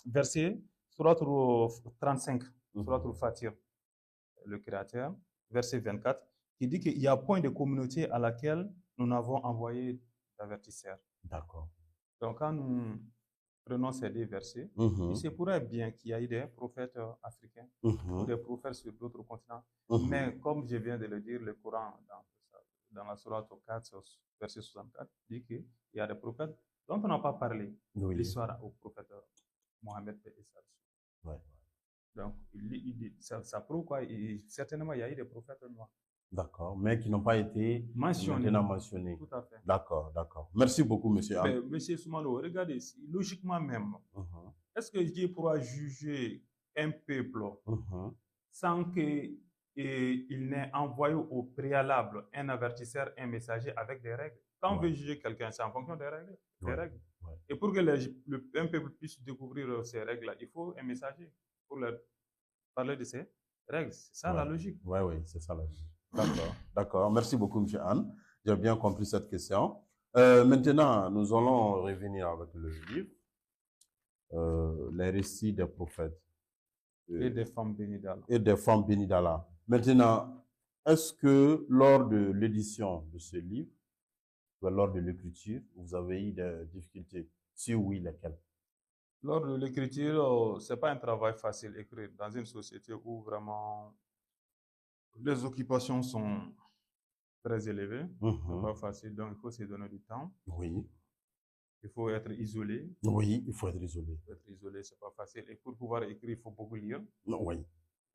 verset, Surat 35, Surat al-Fatir, le Créateur, verset 24, qui dit qu'il n'y a point de communauté à laquelle nous n'avons envoyé d'avertisseurs. D'accord. Donc, quand nous prenons ces deux versets, il se pourrait bien qu'il y ait des prophètes africains ou des prophètes sur d'autres continents. Mais comme je viens de le dire, le Coran, dans la Sourate 4, verset 64, dit qu'il y a des prophètes dont on n'a pas parlé. L'histoire au prophète Mohammed et Issa. Ouais. Donc, ça prouve quoi? Certainement, il y a eu des prophètes noirs. D'accord, mais qui n'ont pas été maintenant mentionnés. Tout à fait. D'accord, d'accord. Merci beaucoup, monsieur Anne. Monsieur Soumalo, regardez, logiquement même, est-ce que Dieu pourra juger un peuple sans qu'il n'ait envoyé au préalable un avertisseur, un messager avec des règles? Quand on veut juger quelqu'un, c'est en fonction des règles. Et pour que un peuple puisse découvrir ces règles-là, il faut un messager pour leur parler de ces règles. C'est ça la logique. Oui, c'est ça la logique. D'accord, d'accord. Merci beaucoup, M. Anne. J'ai bien compris cette question. Maintenant, nous allons revenir avec le livre, les récits des prophètes. Et des femmes bénies d'Allah. Et des femmes bénies d'Allah. Maintenant, est-ce que lors de l'édition de ce livre, ou lors de l'écriture, vous avez eu des difficultés? Si oui, lesquelles? Lors de l'écriture, ce n'est pas un travail facile écrire dans une société où vraiment les occupations sont très élevées. C'est pas facile, donc il faut se donner du temps. Oui. Il faut être isolé. Oui, il faut être isolé. Être isolé, c'est pas facile. Et pour pouvoir écrire, il faut beaucoup lire. Oui.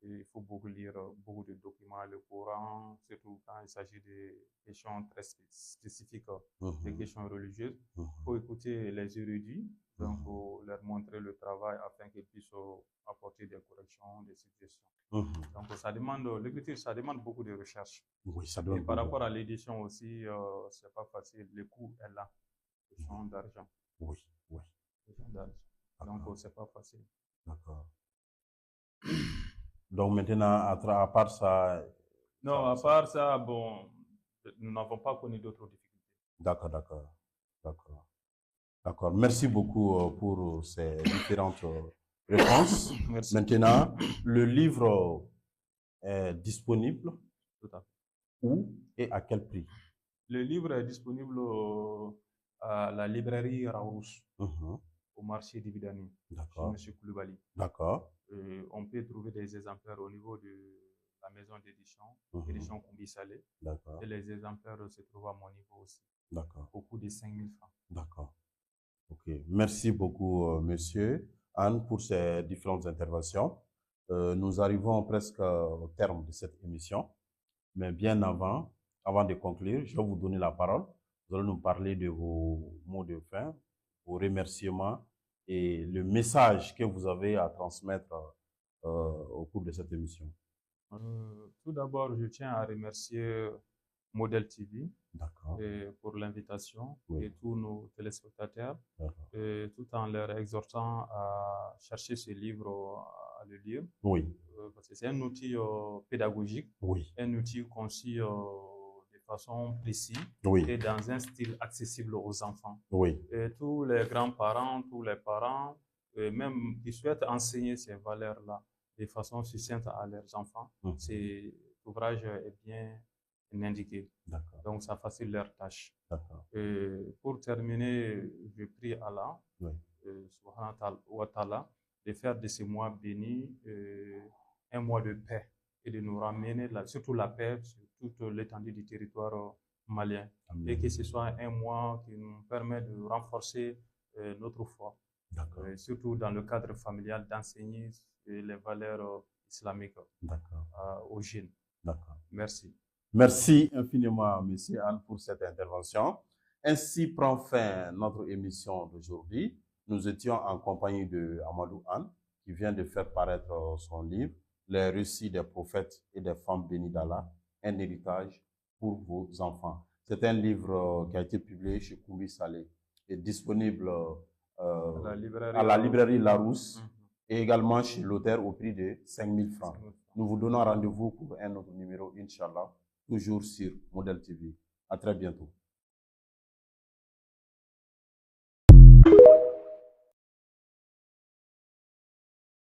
Et il faut beaucoup lire beaucoup de documents, le Coran, surtout quand il s'agit de questions très spécifiques, des questions religieuses. Il faut écouter les érudits, donc leur montrer le travail afin qu'ils puissent apporter des corrections, des suggestions. Donc l'écriture, ça demande beaucoup de recherche. Oui, ça doit. Et par rapport à l'édition aussi, c'est pas facile. Le coût est là. Question d'argent. Oui. Question d'argent. Donc c'est pas facile. D'accord. Donc maintenant, à part ça... Non, à part ça, bon, nous n'avons pas connu d'autres difficultés. D'accord. Merci beaucoup pour ces différentes réponses. Merci. Maintenant, le livre est disponible. Tout à fait. Où et à quel prix? Le livre est disponible à la librairie Raouz, au marché d'Ibidani, chez M. Koulibaly. D'accord. On peut trouver des exemplaires au niveau de la maison d'édition, édition Koumbi Salé. D'accord. Et les exemplaires se trouvent à mon niveau aussi. D'accord. Au coût de 5 000 francs. D'accord. Ok. Merci beaucoup, monsieur Anne, pour ces différentes interventions. Nous arrivons presque au terme de cette émission. Mais bien avant de conclure, je vais vous donner la parole. Vous allez nous parler de vos mots de fin, vos remerciements et le message que vous avez à transmettre au cours de cette émission. Tout d'abord, je tiens à remercier Model TV pour l'invitation et tous nos téléspectateurs, tout en leur exhortant à chercher ce livre, à le lire. Parce que c'est un outil pédagogique, un outil conçu de façon précise et dans un style accessible aux enfants. Et tous les grands-parents, tous les parents, même qui souhaitent enseigner ces valeurs-là de façon succincte à leurs enfants, cet ouvrage est bien indiqué. Donc, ça facilite leur tâche. Pour terminer, je prie Allah, subhanahu wa ta'ala, de faire de ce mois béni un mois de paix et de nous ramener surtout la paix sur toute l'étendue du territoire malien. Et que ce soit un mois qui nous permet de renforcer notre foi. Surtout dans le cadre familial, d'enseigner les valeurs islamiques aux jeunes. Merci. Merci infiniment, M. Anne, pour cette intervention. Ainsi prend fin notre émission d'aujourd'hui. Nous étions en compagnie de Amadou Anne, qui vient de faire paraître son livre, Les récits des prophètes et des femmes bénies d'Allah, un héritage pour vos enfants. C'est un livre qui a été publié chez Koumbi Salé et disponible à la librairie Larousse et également chez l'auteur au prix de 5 000 francs. Nous vous donnons rendez-vous pour un autre numéro, Inch'Allah, toujours sur Model TV. À très bientôt.